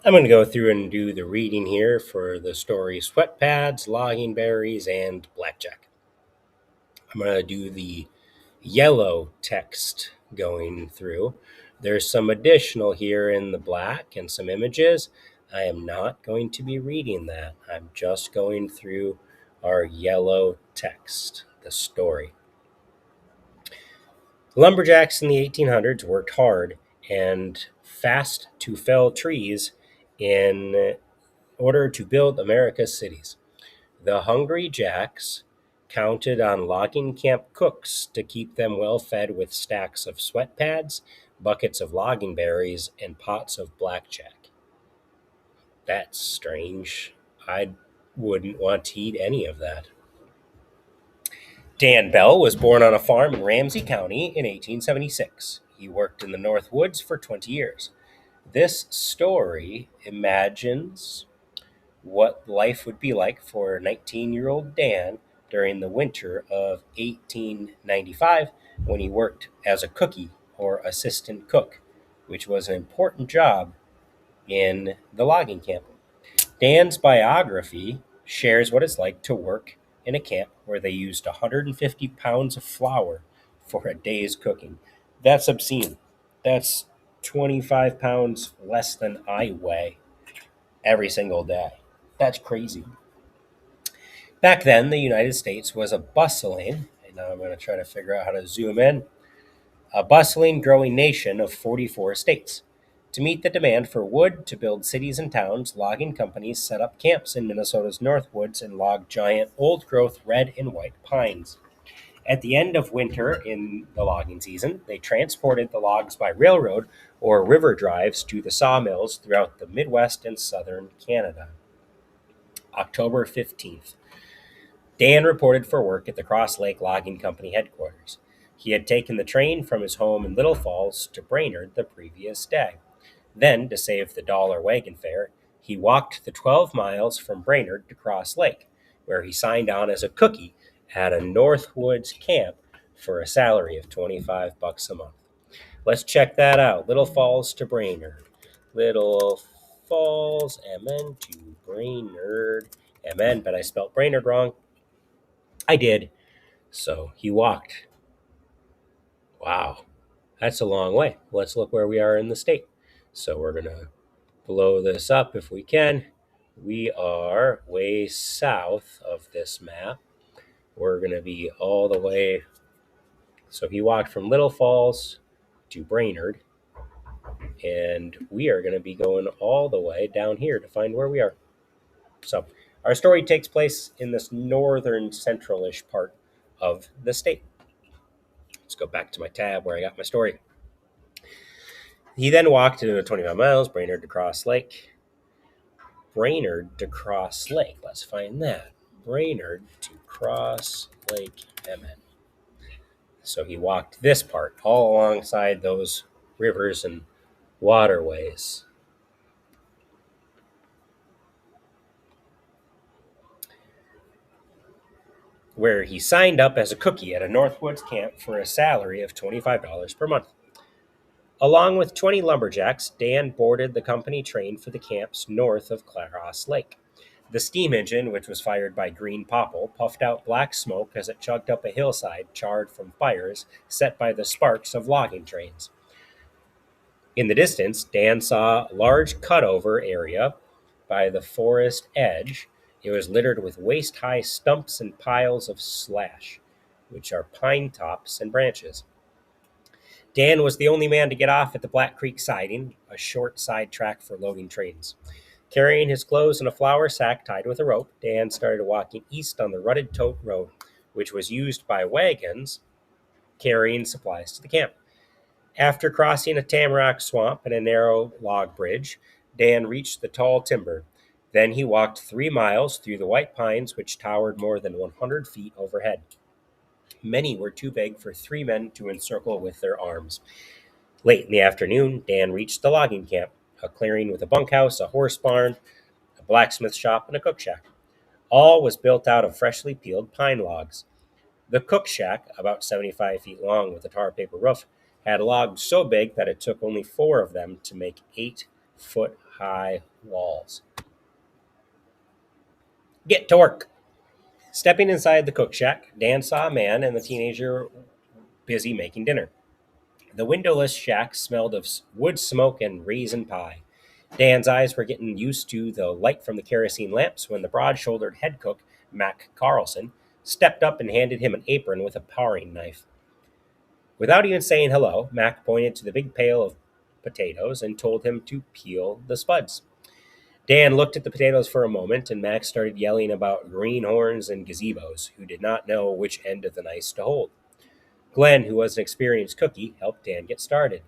I'm going to go through and do the reading here for the story Sweat Pads, Logging Berries, and Blackjack. I'm going to do the yellow text going through. There's some additional here in the black and some images. I am not going to be reading that. I'm just going through our yellow text, the story. Lumberjacks in the 1800s worked hard and fast to fell trees in order to build America's cities. The hungry jacks counted on logging camp cooks to keep them well fed with stacks of sweat pads, buckets of logging berries, and pots of blackjack. That's strange. I wouldn't want to eat any of that. Dan Bell was born on a farm in Ramsey County in 1876. He worked in the North Woods for 20 years. This story imagines what life would be like for 19-year-old Dan during the winter of 1895 when he worked as a cookie or assistant cook, which was an important job in the logging camp. Dan's biography shares what it's like to work in a camp where they used 150 pounds of flour for a day's cooking. That's obscene. That's 25 pounds less than I weigh every single day. That's crazy. Back then, the United States was a bustling, and now I'm going to try to figure out how to zoom in, a bustling, growing nation of 44 states. To meet the demand for wood to build cities and towns, logging companies set up camps in Minnesota's North Woods and logged giant, old growth red and white pines. At the end of winter in the logging season, they transported the logs by railroad or river drives to the sawmills throughout the Midwest and southern Canada. October 15th. Dan reported for work at the Cross Lake Logging Company headquarters. He had taken the train from his home in Little Falls to Brainerd the previous day. Then, to save the dollar wagon fare, he walked the 12 miles from Brainerd to Cross Lake, where he signed on as a cookie at a Northwoods camp for a salary of 25 bucks a month. Let's check that out. Little Falls to Brainerd. Little Falls, MN to Brainerd. MN, but I spelled Brainerd wrong. I did. So he walked. Wow, that's a long way. Let's look where we are in the state. So we're going to blow this up if we can. We are way south of this map. We're going to be all the way. So he walked from Little Falls to Brainerd, and we are going to be going all the way down here to find where we are. So our story takes place in this northern central-ish part of the state. Let's go back to my tab where I got my story. He then walked into 25 miles, Brainerd to Cross Lake. Brainerd to Cross Lake. Let's find that. Brainerd to Cross Lake, MN. So he walked this part all alongside those rivers and waterways. Where he signed up as a cookie at a Northwoods camp for a salary of $25 per month. Along with 20 lumberjacks, Dan boarded the company train for the camps north of Cross Lake. The steam engine, which was fired by green popple, puffed out black smoke as it chugged up a hillside charred from fires set by the sparks of logging trains. In the distance, Dan saw a large cutover area by the forest edge. It was littered with waist-high stumps and piles of slash, which are pine tops and branches. Dan was the only man to get off at the Black Creek siding, a short side track for loading trains. Carrying his clothes in a flour sack tied with a rope, Dan started walking east on the rutted tote road, which was used by wagons carrying supplies to the camp. After crossing a tamarack swamp and a narrow log bridge, Dan reached the tall timber. Then he walked 3 miles through the white pines, which towered more than 100 feet overhead. Many were too big for 3 men to encircle with their arms. Late in the afternoon, Dan reached the logging camp, a clearing with a bunkhouse, a horse barn, a blacksmith shop, and a cook shack. All was built out of freshly peeled pine logs. The cook shack, about 75 feet long with a tar paper roof, had logs so big that it took only 4 of them to make 8 8-foot high walls. Get to work. Stepping inside the cook shack, Dan saw a man and the teenager busy making dinner. The windowless shack smelled of wood smoke and raisin pie. Dan's eyes were getting used to the light from the kerosene lamps when the broad shouldered head cook, Mac Carlson, stepped up and handed him an apron with a paring knife. Without even saying hello, Mac pointed to the big pail of potatoes and told him to peel the spuds. Dan looked at the potatoes for a moment, and Mac started yelling about greenhorns and gazebos, who did not know which end of the knife to hold. Glenn, who was an experienced cookie, helped Dan get started.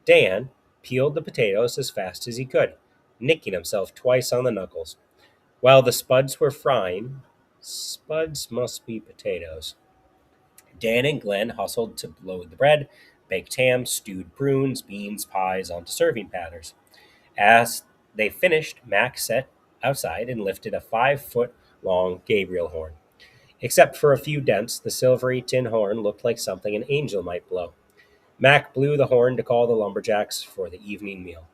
Dan peeled the potatoes as fast as he could, nicking himself twice on the knuckles. While the spuds were frying, spuds must be potatoes. Dan and Glenn hustled to load the bread, baked ham, stewed prunes, beans, pies onto serving platters. As they finished, Mac sat outside and lifted a 5-foot long Gabriel horn. Except for a few dents, the silvery tin horn looked like something an angel might blow. Mac blew the horn to call the lumberjacks for the evening meal.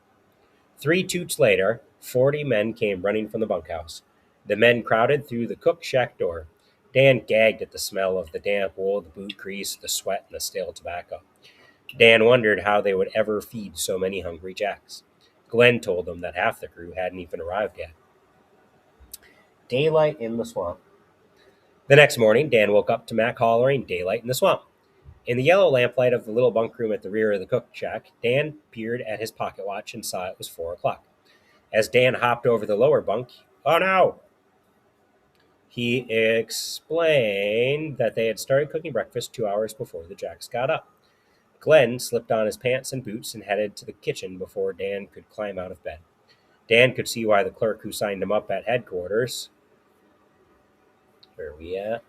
3 toots later, 40 men came running from the bunkhouse. The men crowded through the cook shack door. Dan gagged at the smell of the damp wool, the boot grease, the sweat, and the stale tobacco. Dan wondered how they would ever feed so many hungry jacks. Glenn told them that half the crew hadn't even arrived yet. Daylight in the swamp. The next morning, Dan woke up to Mac hollering, "Daylight in the swamp." In the yellow lamplight of the little bunk room at the rear of the cook shack, Dan peered at his pocket watch and saw it was 4 o'clock. As Dan hopped over the lower bunk, "Oh no!" He explained that they had started cooking breakfast 2 hours before the jacks got up. Glenn slipped on his pants and boots and headed to the kitchen before Dan could climb out of bed. Dan could see why the clerk who signed him up at headquarters, where are we at,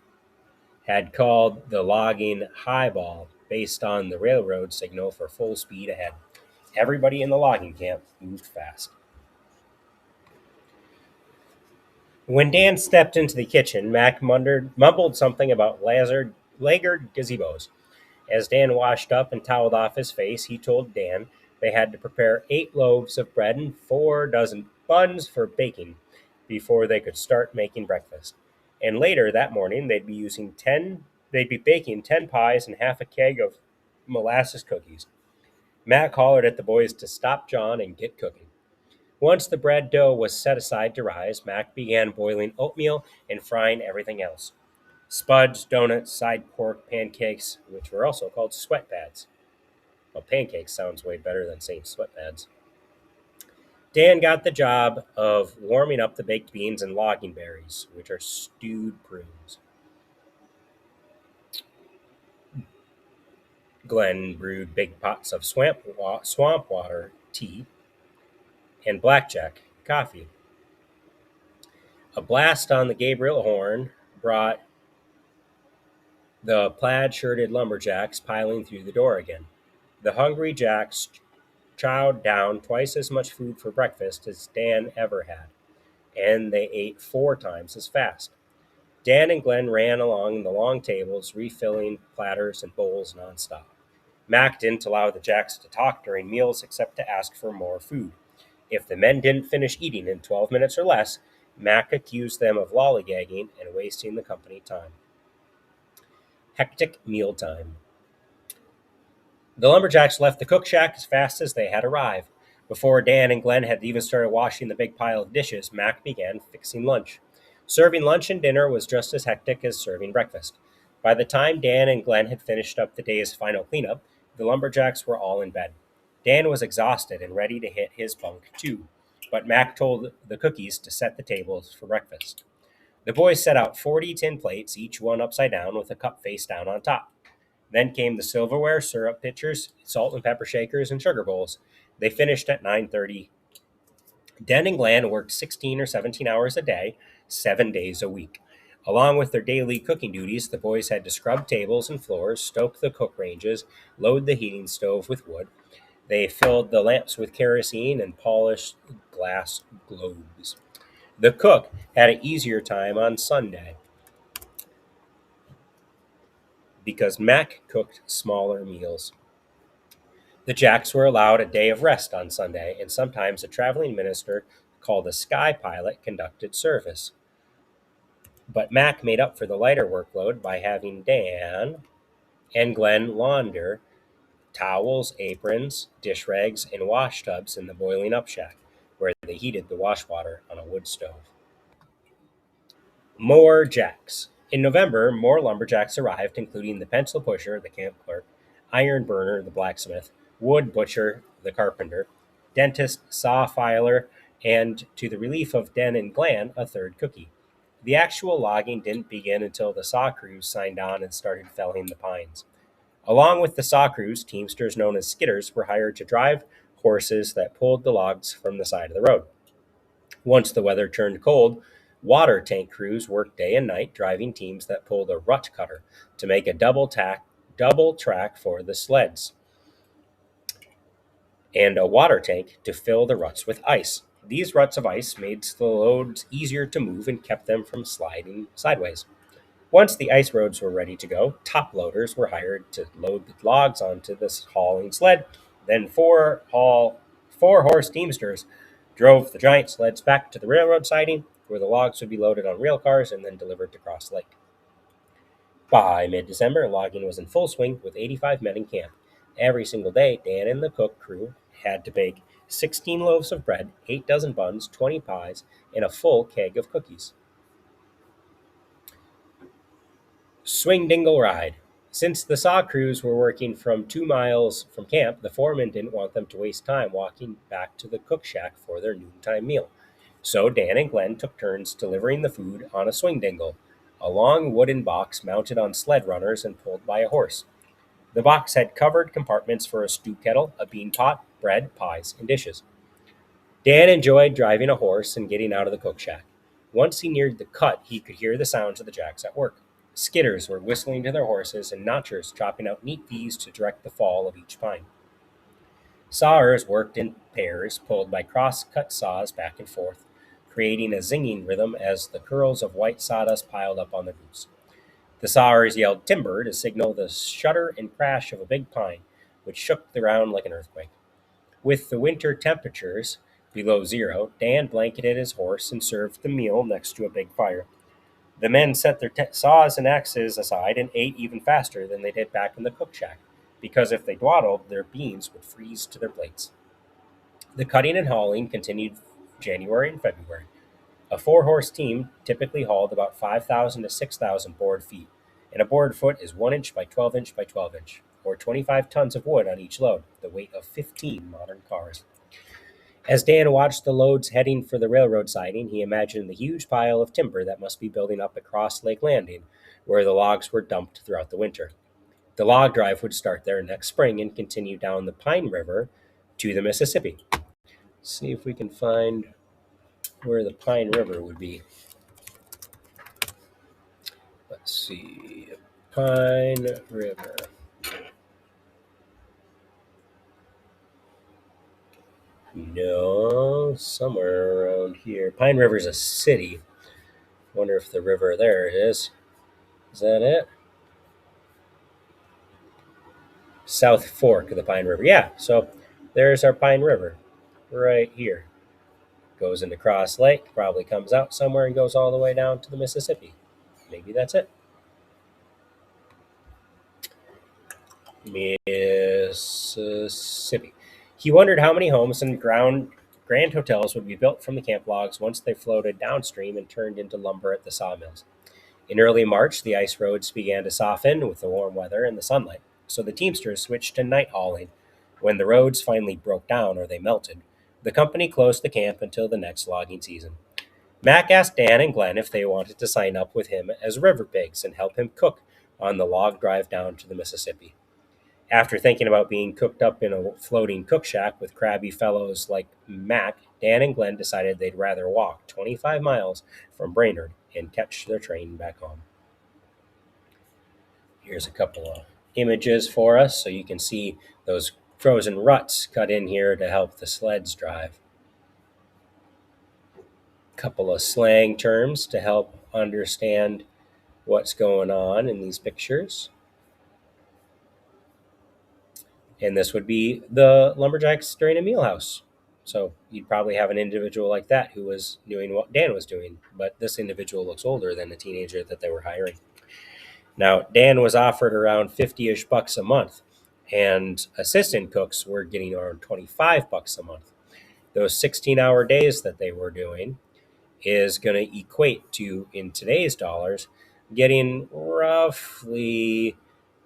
had called the logging highball based on the railroad signal for full speed ahead. Everybody in the logging camp moved fast. When Dan stepped into the kitchen, Mac mumbled something about laggard gazebos. As Dan washed up and toweled off his face, he told Dan they had to prepare 8 loaves of bread and 4 dozen buns for baking before they could start making breakfast. And later that morning, they'd be baking 10 pies and half a keg of molasses cookies. Mac hollered at the boys to stop John and get cooking. Once the bread dough was set aside to rise, Mac began boiling oatmeal and frying everything else: spuds, donuts, side pork, pancakes, which were also called sweat pads. Well, pancakes sounds way better than saying sweat pads. Dan got the job of warming up the baked beans and logging berries, which are stewed prunes. Glenn brewed big pots of swamp water tea and blackjack coffee. A blast on the Gabriel horn brought the plaid-shirted lumberjacks piling through the door again. The hungry jacks chowed down twice as much food for breakfast as Dan ever had, and they ate 4 times as fast. Dan and Glenn ran along the long tables, refilling platters and bowls nonstop. Mac didn't allow the jacks to talk during meals except to ask for more food. If the men didn't finish eating in 12 minutes or less, Mac accused them of lollygagging and wasting the company time. Hectic mealtime. The lumberjacks left the cook shack as fast as they had arrived. Before Dan and Glenn had even started washing the big pile of dishes, Mac began fixing lunch. Serving lunch and dinner was just as hectic as serving breakfast. By the time Dan and Glenn had finished up the day's final cleanup, the lumberjacks were all in bed. Dan was exhausted and ready to hit his bunk too, but Mac told the cookies to set the tables for breakfast. The boys set out 40 tin plates, each one upside down with a cup face down on top. Then came the silverware, syrup pitchers, salt and pepper shakers, and sugar bowls. They finished at 9:30. Dan and Glenn worked 16 or 17 hours a day, 7 days a week. Along with their daily cooking duties, the boys had to scrub tables and floors, stoke the cook ranges, load the heating stove with wood. They filled the lamps with kerosene and polished glass globes. The cook had an easier time on Sunday because Mac cooked smaller meals. The Jacks were allowed a day of rest on Sunday, and sometimes a traveling minister called a sky pilot conducted service. But Mac made up for the lighter workload by having Dan and Glenn launder towels, aprons, dish rags, and wash tubs in the boiling up shack, where they heated the wash water on a wood stove. More jacks. In November, more lumberjacks arrived, including the pencil pusher, the camp clerk, iron burner, the blacksmith, wood butcher, the carpenter, dentist, saw filer, and, to the relief of Den and Glenn, a third cookie. The actual logging didn't begin until the saw crews signed on and started felling the pines. Along with the saw crews, teamsters known as skidders were hired to drive horses that pulled the logs from the side of the road. Once the weather turned cold, water tank crews worked day and night driving teams that pulled a rut cutter to make a double track for the sleds and a water tank to fill the ruts with ice. These ruts of ice made the loads easier to move and kept them from sliding sideways. Once the ice roads were ready to go, top loaders were hired to load the logs onto this hauling sled. Then four horse teamsters drove the giant sleds back to the railroad siding, where the logs would be loaded on rail cars and then delivered to Cross Lake. By mid December, logging was in full swing with 85 men in camp. Every single day, Dan and the cook crew had to bake 16 loaves of bread, 8 dozen buns, 20 pies, and a full keg of cookies. Swing Dingle Ride. Since the saw crews were working from 2 miles from camp, the foreman didn't want them to waste time walking back to the cook shack for their noontime meal. So Dan and Glenn took turns delivering the food on a swing dingle, a long wooden box mounted on sled runners and pulled by a horse. The box had covered compartments for a stew kettle, a bean pot, bread, pies, and dishes. Dan enjoyed driving a horse and getting out of the cook shack. Once he neared the cut, he could hear the sounds of the jacks at work. Skidders were whistling to their horses and notchers chopping out neat V's to direct the fall of each pine. Sawers worked in pairs, pulled by cross-cut saws back and forth, creating a zinging rhythm as the curls of white sawdust piled up on the roofs. The sawers yelled timber to signal the shudder and crash of a big pine, which shook the ground like an earthquake. With the winter temperatures below zero, Dan blanketed his horse and served the meal next to a big fire. The men set their saws and axes aside and ate even faster than they did back in the cook shack, because if they dawdled, their beans would freeze to their plates. The cutting and hauling continued January and February. A four-horse team typically hauled about 5,000 to 6,000 board feet, and a board foot is 1 inch by 12 inch by 12 inch, or 25 tons of wood on each load, the weight of 15 modern cars. As Dan watched the loads heading for the railroad siding, he imagined the huge pile of timber that must be building up across Lake Landing, where the logs were dumped throughout the winter. The log drive would start there next spring and continue down the Pine River to the Mississippi. See if we can find where the Pine River would be. Let's see. Pine River. No, somewhere around here. Pine River's a city. Wonder if the river there it is. Is that it? South Fork of the Pine River. Yeah, so there's our Pine River right here. Goes into Cross Lake, probably comes out somewhere and goes all the way down to the Mississippi. Maybe that's it. Mississippi. He wondered how many homes and grand hotels would be built from the camp logs once they floated downstream and turned into lumber at the sawmills. In early March, the ice roads began to soften with the warm weather and the sunlight, so the teamsters switched to night hauling. When the roads finally broke down or they melted, the company closed the camp until the next logging season. Mac asked Dan and Glenn if they wanted to sign up with him as river pigs and help him cook on the log drive down to the Mississippi. After thinking about being cooked up in a floating cook shack with crabby fellows like Mac, Dan and Glenn decided they'd rather walk 25 miles from Brainerd and catch their train back home. Here's a couple of images for us so you can see those frozen ruts cut in here to help the sleds drive. Couple of slang terms to help understand what's going on in these pictures. And this would be the lumberjacks during a meal house. So you'd probably have an individual like that who was doing what Dan was doing, but this individual looks older than the teenager that they were hiring. Now, Dan was offered around 50-ish bucks a month, and assistant cooks were getting around 25 bucks a month. Those 16-hour days that they were doing is going to equate to, in today's dollars, getting roughly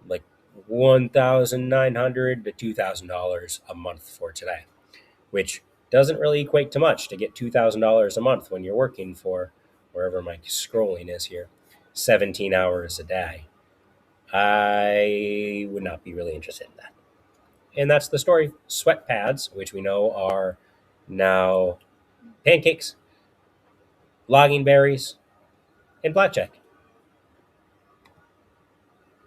like $1,900 to $2,000 a month for today, which doesn't really equate to much to get $2,000 a month when you're working for, wherever my scrolling is here, 17 hours a day. I would not be really interested in that. And that's the story. Sweat pads, which we know are now pancakes, logging berries, and blackjack.